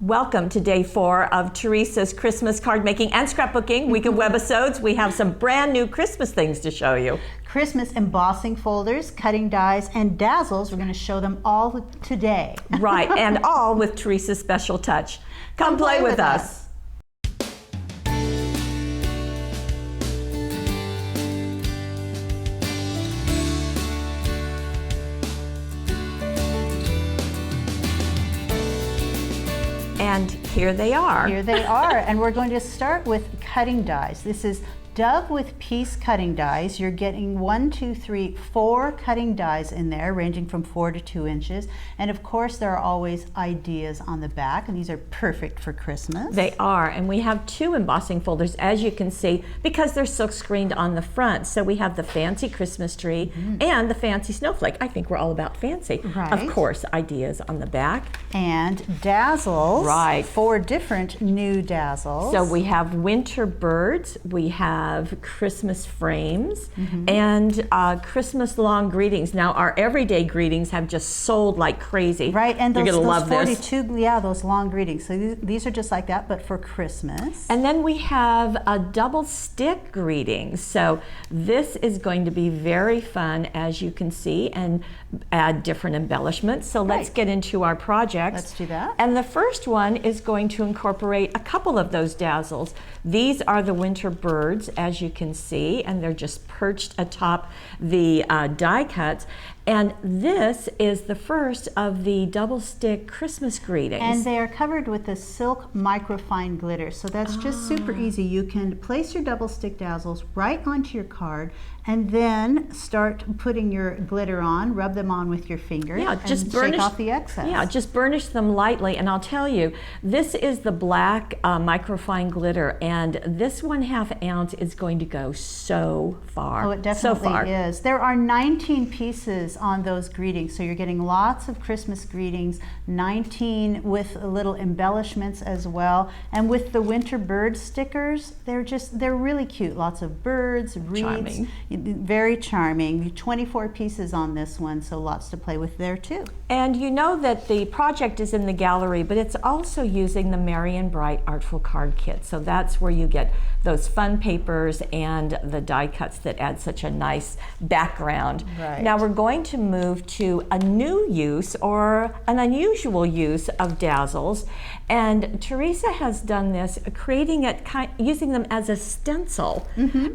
Welcome to day 4 of Teresa's Christmas card making and scrapbooking week of webisodes. We have some brand new Christmas things to show you. Christmas embossing folders, cutting dies, and Dazzles. We're going to show them all today. Right, and all with Teresa's special touch. Come play with us. And here they are. Here they are, and we're going to start with cutting dies. This is Dove with piece cutting dies. You're getting 4 cutting dies in there, ranging from 4 to 2 inches. And of course, there are always ideas on the back, and these are perfect for Christmas. They are, and we have 2 embossing folders, as you can see, because they're silk screened on the front. So we have the fancy Christmas tree and the fancy snowflake. I think we're all about fancy. Right. Of course, ideas on the back. And Dazzles. Right. 4 different new Dazzles. So we have winter birds, we have Christmas frames, and Christmas long greetings. Now our everyday greetings have just sold like crazy. Right, and you're those, gonna those love 42, this. yeah, those long greetings. So these are just like that, but for Christmas. And then we have a double stick greeting. So this is going to be very fun, as you can see, and add different embellishments. So let's get into our projects. Let's do that. And the first one is going to incorporate a couple of those Dazzles. These are the winter birds, as you can see, and they're just perched atop the die cuts. And this is the first of the double stick Christmas greetings. And they are covered with the silk microfine glitter. So that's just super easy. You can place your double stick Dazzles right onto your card and then start putting your glitter on, rub them on with your finger, just and burnish, shake off the excess. Yeah, just burnish them lightly. And I'll tell you, this is the black microfine glitter, and this 1/2 ounce is going to go so far. Oh, it definitely is. There are 19 pieces on those greetings, so you're getting lots of Christmas greetings, 19 with little embellishments as well. And with the winter bird stickers, they're really cute. Lots of birds, reeds. Charming. Very charming. 24 pieces on this one, so lots to play with there too. And you know that the project is in the gallery, but it's also using the Merry and Bright Artful Card Kit. So that's where you get those fun papers and the die cuts that add such a nice background. Right. Now we're going to move to a new use or an unusual use of Dazzles. And Teresa has done this, creating it, using them as a stencil.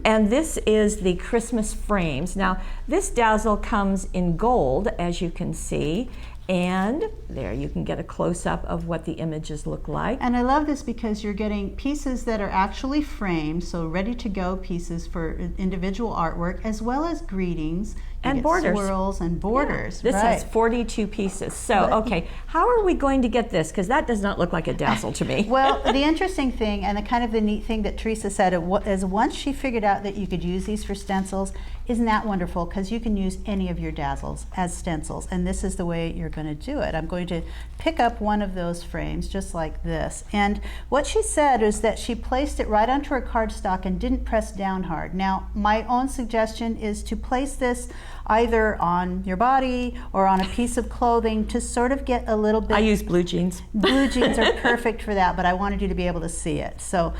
And this is the Christmas frames. Now this Dazzle comes in gold, as you can see. And there you can get a close-up of what the images look like. And I love this because you're getting pieces that are actually framed, so ready-to-go pieces for individual artwork, as well as greetings. And borders. Swirls and borders. Yeah. This has 42 pieces. So, okay, how are we going to get this? Because that does not look like a Dazzle to me. Well, the interesting thing and the kind of the neat thing that Teresa said is once she figured out that you could use these for stencils, isn't that wonderful? Because you can use any of your Dazzles as stencils, and this is the way you're going to do it. I'm going to pick up one of those frames just like this. And what she said is that she placed it right onto her cardstock and didn't press down hard. Now, my own suggestion is to place this either on your body or on a piece of clothing to sort of get a little bit. I use blue jeans. Blue jeans are perfect for that, but I wanted you to be able to see it. So,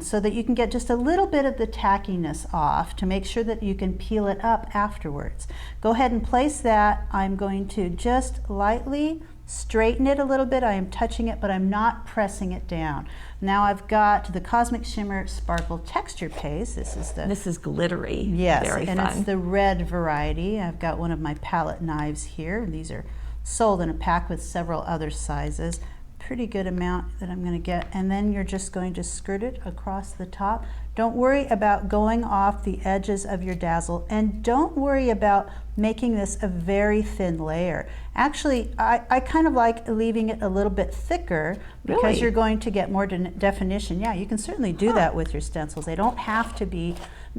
so that you can get just a little bit of the tackiness off to make sure that you can peel it up afterwards. Go ahead and place that. I'm going to just lightly straighten it a little bit. I am touching it, but I'm not pressing it down. Now I've got the Cosmic Shimmer Sparkle Texture Paste. This is glittery. Yes, very and fun. It's the red variety. I've got one of my palette knives here. These are sold in a pack with several other sizes. Pretty good amount that I'm going to get. And then you're just going to skirt it across the top. Don't worry about going off the edges of your Dazzle, and don't worry about making this a very thin layer. Actually, I kind of like leaving it a little bit thicker because Really? you're going to get more definition. Yeah, you can certainly do that with your stencils. They don't have to be,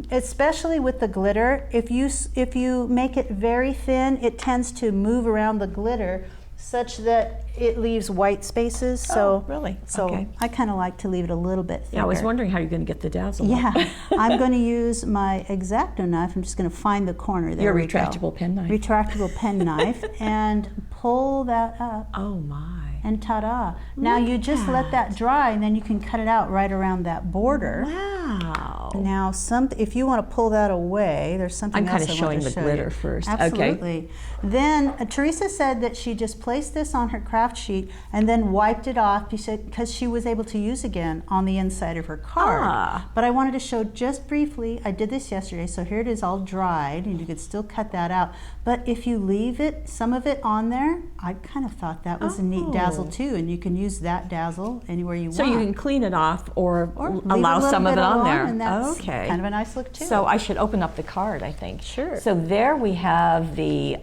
especially with the glitter. If you make it very thin, it tends to move around the glitter such that it leaves white spaces. So, really? So Okay. I kind of like to leave it a little bit thicker. Yeah, I was wondering how you're going to get the Dazzle. Yeah, I'm going to use my X-Acto knife. I'm just going to find the corner. There Your we retractable go. pen knife. Retractable pen knife, and pull that up. Oh my. And ta-da. Now you just let that dry, and then you can cut it out right around that border. Wow. Now, if you want to pull that away, there's something else I want to show you. I'm kind of showing the glitter first. Absolutely. Okay. Then Teresa said that she just placed this on her craft sheet and then wiped it off because she was able to use again on the inside of her card. But I wanted to show just briefly, I did this yesterday, so here it is all dried, and you could still cut that out. But if you leave it, some of it on there, I kind of thought that was a neat dazzle too, and you can use that dazzle anywhere you want. So you can clean it off or allow some of it on there. And that's kind of a nice look too. So I should open up the card, I think. Sure. So there we have the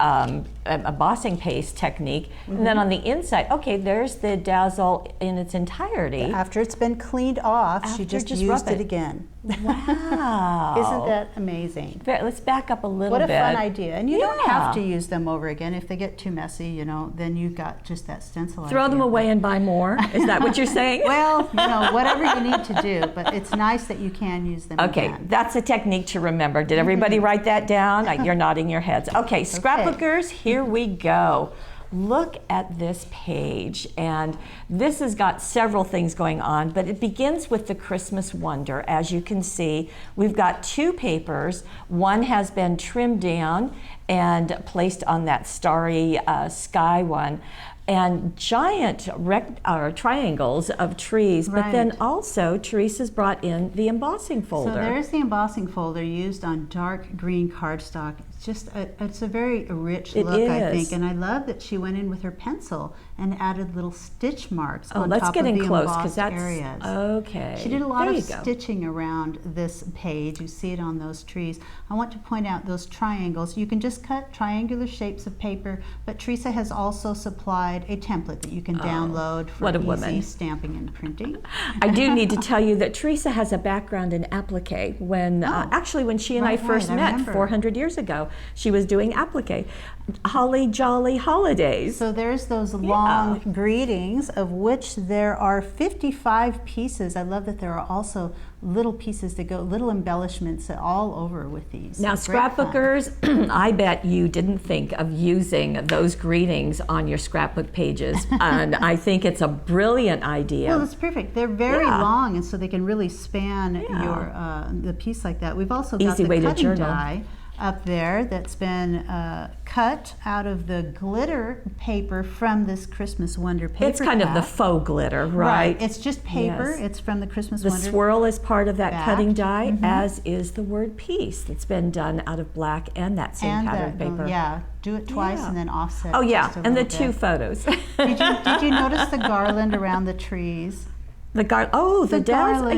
embossing paste technique. And then on the inside, okay, there's the dazzle in its entirety. After it's been cleaned off, she just used it again. Wow. Isn't that amazing? Let's back up a little bit. What a fun idea. And you don't have to use them over again. If they get too messy, you know, then you've got just that stencil. Throw them away and buy more. Is that what you're saying? Well, you know, whatever you need to do, but it's nice that you can use them again. That's a technique to remember. Did everybody write that down? You're nodding your heads. Okay, scrapbookers, here we go. Look at this page, and this has got several things going on, but it begins with the Christmas Wonder. As you can see, we've got two papers. One has been trimmed down and placed on that starry sky one, and giant triangles of trees, but then also Teresa's brought in the embossing folder. So there's the embossing folder used on dark green cardstock. It's just it's a very rich look, I think, and I love that she went in with her pencil and added little stitch marks on top of the embossed areas. Okay. She did a lot of stitching around this page. You see it on those trees. I want to point out those triangles. You can just cut triangular shapes of paper, but Teresa has also supplied a template that you can download for easy stamping and printing. I do need to tell you that Teresa has a background in applique. When actually, when she and I first met 400 years ago, she was doing applique. Holly jolly holidays. So there's those long greetings, of which there are 55 pieces. I love that there are also little pieces that go, little embellishments all over with these. Now, scrapbookers, I bet you didn't think of using those greetings on your scrapbook pages, and I think it's a brilliant idea. Well, it's perfect. They're very long, and so they can really span your the piece like that. We've also got the cutting die up there that's been cut out of the glitter paper from this Christmas Wonder paper. It's kind of the faux glitter, right? It's just paper. It's from the Christmas Wonder. The swirl is part of that cutting die, as is the word peace that's been done out of black and that same pattern paper. Do it twice and then offset. Oh yeah, and the two photos. Did you notice the garland around the trees? The dazzles,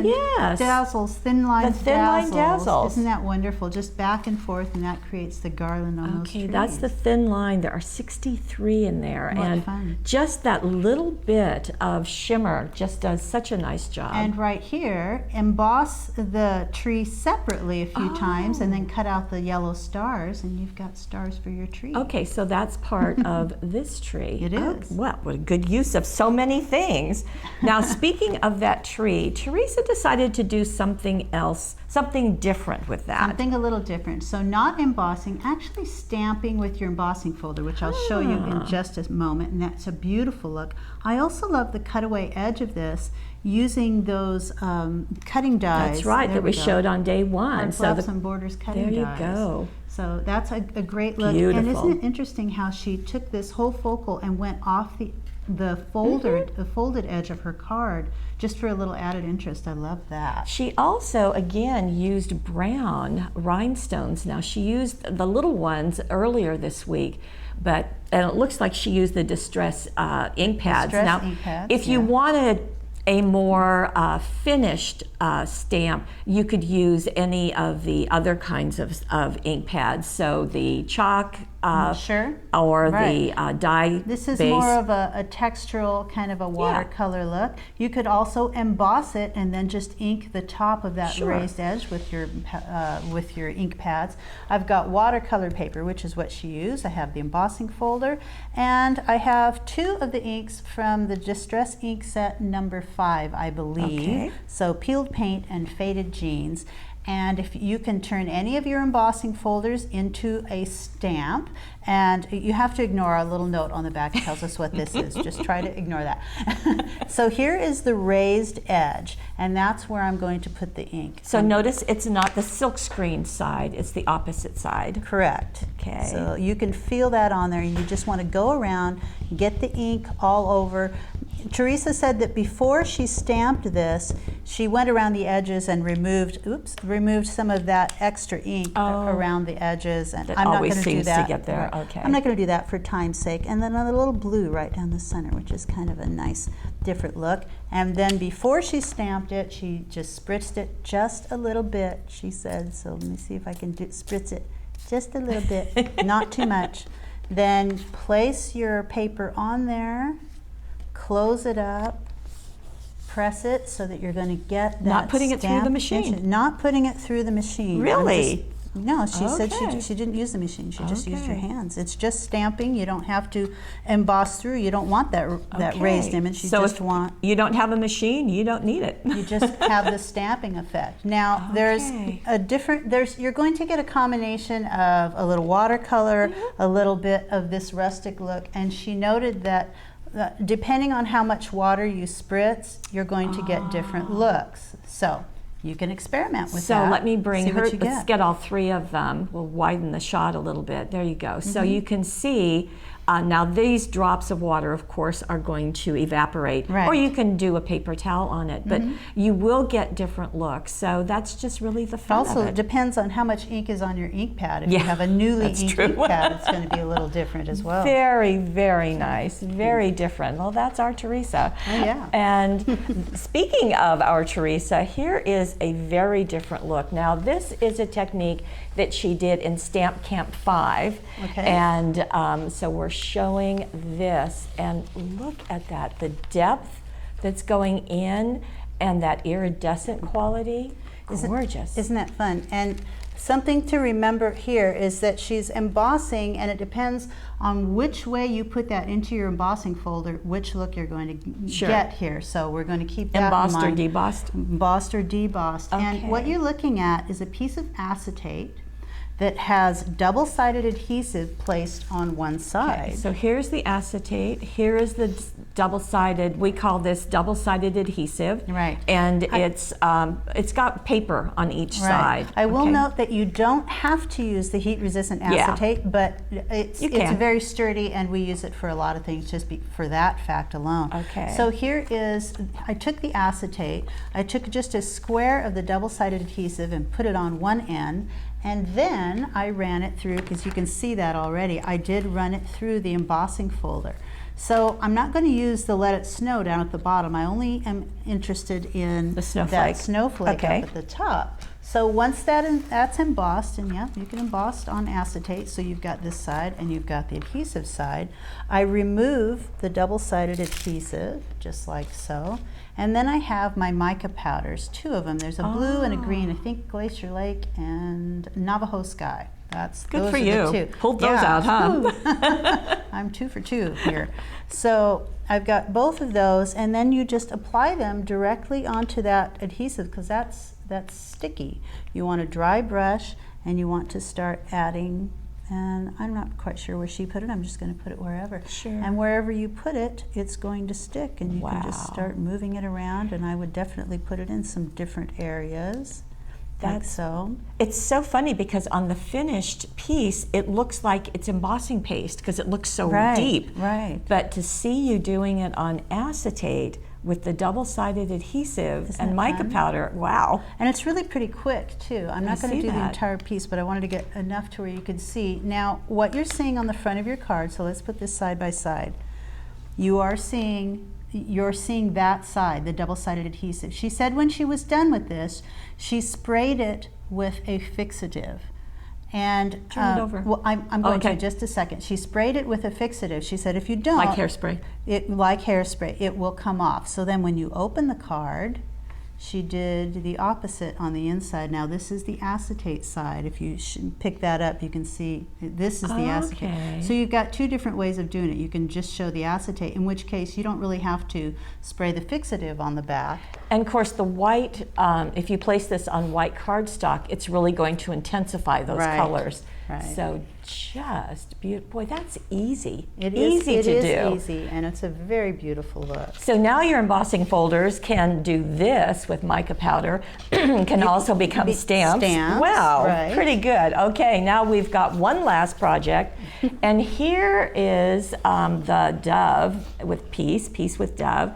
yes. Dazzles, thin line dazzles. Isn't that wonderful? Just back and forth, and that creates the garland on those trees. Okay, that's the thin line. There are 63 in there. Fun. Just that little bit of shimmer just does such a nice job. And right here, emboss the tree separately a few times, and then cut out the yellow stars, and you've got stars for your tree. Okay, so that's part of this tree. It is. Well, what a good use of so many things. Now, speaking of that tree, Teresa decided to do something else, something different with that. Something a little different. So not embossing, actually stamping with your embossing folder, which I'll show you in just a moment, and that's a beautiful look. I also love the cutaway edge of this, using those cutting dies. That's right, that we showed on day one. So the Borders cutting dies. There you go. So that's a great look. Beautiful. And isn't it interesting how she took this whole focal and went off the folded edge of her card just for a little added interest. I love that. She also again used brown rhinestones. Now she used the little ones earlier this week, and it looks like she used the Distress ink pads. If you wanted a more finished stamp, you could use any of the other kinds of ink pads. So the chalk or the dye This is base. more of a textural kind of a watercolor look. You could also emboss it and then just ink the top of that raised edge with your ink pads. I've got watercolor paper, which is what she used. I have the embossing folder, and I have two of the inks from the Distress ink set number 5, I believe. So peeled paint and faded jeans. And if you can turn any of your embossing folders into a stamp, and you have to ignore our little note on the back that tells us what this is. Just try to ignore that. So here is the raised edge, and that's where I'm going to put the ink. So notice it's not the silkscreen side, it's the opposite side. Correct. Okay. So you can feel that on there. You just want to go around, get the ink all over. Teresa said that before she stamped this, she went around the edges and removed some of that extra ink around the edges. And That I'm not always going to do seems that. to get there. Okay. I'm not going to do that for time's sake. And then a little blue right down the center, which is kind of a nice, different look. And then before she stamped it, she just spritzed it just a little bit, she said. So let me see if I can spritz it just a little bit, not too much. Then place your paper on there. Close it up, press it so that you're going to get that. Not putting it through the machine. Tension. Not putting it through the machine. Really? No, she said Okay. she didn't use the machine. She just used her Okay. hands. It's just stamping. You don't have to emboss through. You don't want that raised Okay. image. You So just if want. you don't have a machine, you don't need it. You just have the stamping effect. Now there's Okay. a different. You're going to get a combination of a little watercolor, a little bit of this rustic look, and she noted that. Depending on how much water you spritz, you're going to get different looks. So you can experiment with that. So let me bring see her, what you let's get. get all three of them. We'll widen the shot a little bit. There you go. So you can see, now these drops of water, of course, are going to evaporate. Right. Or you can do a paper towel on it, but you will get different looks. So that's just really the fun Also, of it it. depends on how much ink is on your ink pad. If you Yeah, have a newly that's inked true. ink pad, it's going to be a little different as well. Very, very nice. Very different. Well, that's our Teresa. Oh, yeah. And speaking of our Teresa, here is a very different look. Now, this is a technique that she did in Stamp Camp 5. Okay. And so we're showing this. And look at that, the depth that's going in and that iridescent quality. Gorgeous. Isn't that fun? And something to remember here is that she's embossing, and it depends on which way you put that into your embossing folder, which look you're going to Sure. get here. So we're going to keep that Embossed in or mind. debossed? Embossed or debossed. Okay. And what you're looking at is a piece of acetate that has double-sided adhesive placed on one side. Okay, so here's the acetate, here is the double-sided, we call this double-sided adhesive. Right. And it's got paper on each side. I will okay? note that you don't have to use the heat-resistant Yeah. acetate, but it's can. very sturdy, and we use it for a lot of things just for that fact alone. Okay. So here is, I took the acetate, I took just a square of the double-sided adhesive and put it on one end, and then I ran it through, because you can see that already, I did run it through the embossing folder. So I'm not going to use the Let It Snow down at the bottom. I only am interested in The snowflake. that snowflake Okay. up at the top. So once that's embossed, and yeah, you can emboss on acetate, so you've got this side and you've got the adhesive side. I remove the double-sided adhesive, just like so. And then I have my mica powders, two of them. There's a blue and a green, I think Glacier Lake and Navajo Sky. Good those for are you. the two. Pulled those out, huh? Woo. I'm 2 for 2 here. So I've got both of those, and then you just apply them directly onto that adhesive, because that's sticky. You want a dry brush, and you want to start adding, and I'm not quite sure where she put it. I'm just going to put it wherever. Sure. And wherever you put it, it's going to stick, and you can just Wow. start moving it around, and I would definitely put it in some different areas. Like That's- so. It's so funny because on the finished piece, it looks like it's embossing paste because it looks so Right, deep. right. But to see you doing it on acetate with the double-sided adhesive Isn't and it mica fun? powder, wow. And it's really pretty quick too. I'm not going see to do the that. entire piece, but I wanted to get enough to where you could see. Now, what you're seeing on the front of your card, so let's put this side by side. You're seeing that side, the double-sided adhesive. She said when she was done with this, she sprayed it with a fixative. And Turn it over. well, I'm going Okay. to in just a second. She sprayed it with a fixative. She said if you don't, Like hairspray. like hairspray, it will come off. So then when you open the card, she did the opposite on the inside. Now this is the acetate side. If you pick that up, you can see this is the acetate. So you've got two different ways of doing it. You can just show the acetate, in which case you don't really have to spray the fixative on the back. And of course the white, if you place this on white cardstock, it's really going to intensify those colors. Right. So just beautiful. Boy, that's easy. It is easy to do. Easy, and it's a very beautiful look. So now your embossing folders can do this with mica powder, can also become stamps. Wow, right. Pretty good. Okay, now we've got one last project, and here is the dove with peace with dove.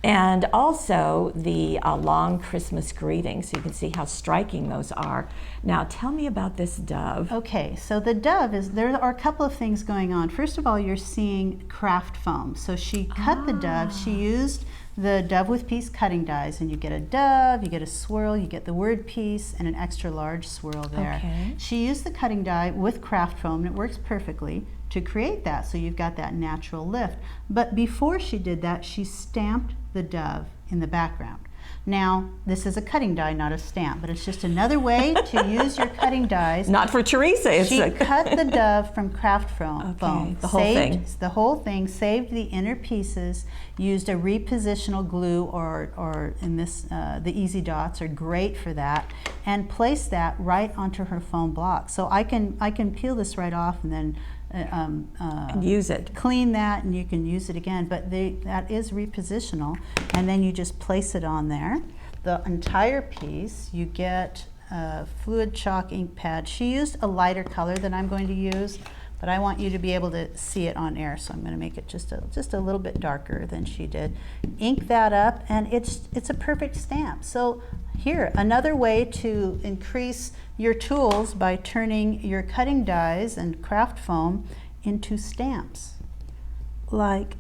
And also the long Christmas greeting, so you can see how striking those are. Now tell me about this dove. Okay, so the dove is, there are a couple of things going on. First of all, you're seeing craft foam. So she cut the dove, she used the dove with peace cutting dies, and you get a dove, you get a swirl, you get the word peace, and an extra large swirl there. Okay. She used the cutting die with craft foam, and it works perfectly to create that, so you've got that natural lift. But before she did that, she stamped the dove in the background. Now, this is a cutting die, not a stamp, but it's just another way to use your cutting dies. Not for Teresa. She cut the dove from craft foam. The whole thing. The whole thing, saved the inner pieces, used a repositional glue, or in this, the Easy Dots are great for that, and placed that right onto her foam block. So I can peel this right off and then and use it. Clean that, and you can use it again, but that is repositional, and then you just place it on there. The entire piece, you get a fluid chalk ink pad. She used a lighter color than I'm going to use, but I want you to be able to see it on air, so I'm going to make it just a little bit darker than she did. Ink that up, and it's a perfect stamp. So here, another way to increase your tools by turning your cutting dies and craft foam into stamps, like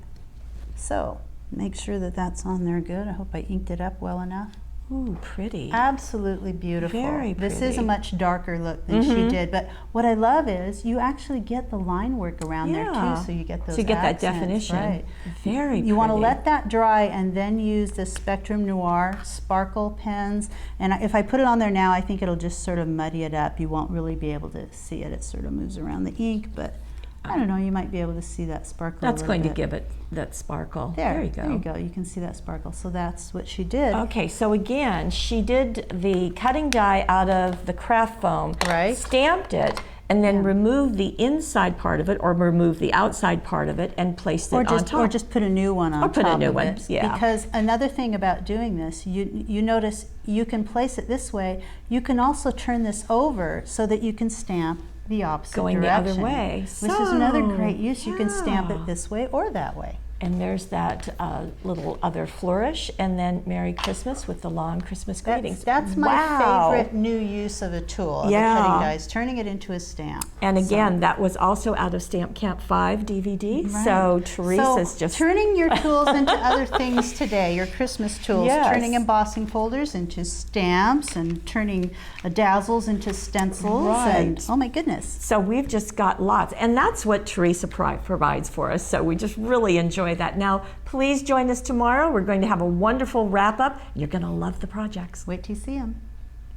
so. Make sure that that's on there good. I hope I inked it up well enough. Ooh, pretty. Absolutely beautiful. Very pretty. This is a much darker look than she did, but what I love is you actually get the line work around there too, so you get those so you get accents, that definition. Right. Very pretty. You want to let that dry and then use the Spectrum Noir sparkle pens, and if I put it on there now, I think it'll just sort of muddy it up. You won't really be able to see it. It sort of moves around the ink, but I don't know, you might be able to see that sparkle. That's going to give it that sparkle. There you go. There you go. You can see that sparkle. So that's what she did. Okay, so again, she did the cutting die out of the craft foam, right? Stamped it, and then removed the inside part of it, or removed the outside part of it, and placed it on top. Or just put a new one on top. Or put a new one, yeah. Because another thing about doing this, you notice you can place it this way. You can also turn this over so that you can stamp the opposite going direction. the other way. Which is another great use. You can stamp it this way or that way. And there's that little other flourish, and then Merry Christmas with the long Christmas greetings. That's my favorite new use of a tool, the cutting dies, turning it into a stamp. And again, that was also out of Stamp Camp 5 DVD. Right. So Teresa's just turning your tools into other things today, your Christmas tools, turning embossing folders into stamps, and turning Dazzles into stencils. Right. And, oh my goodness. So we've just got lots, and that's what Teresa provides for us. So we just really enjoy that. Now, please join us tomorrow. We're going to have a wonderful wrap-up. You're going to love the projects. Wait till you see them.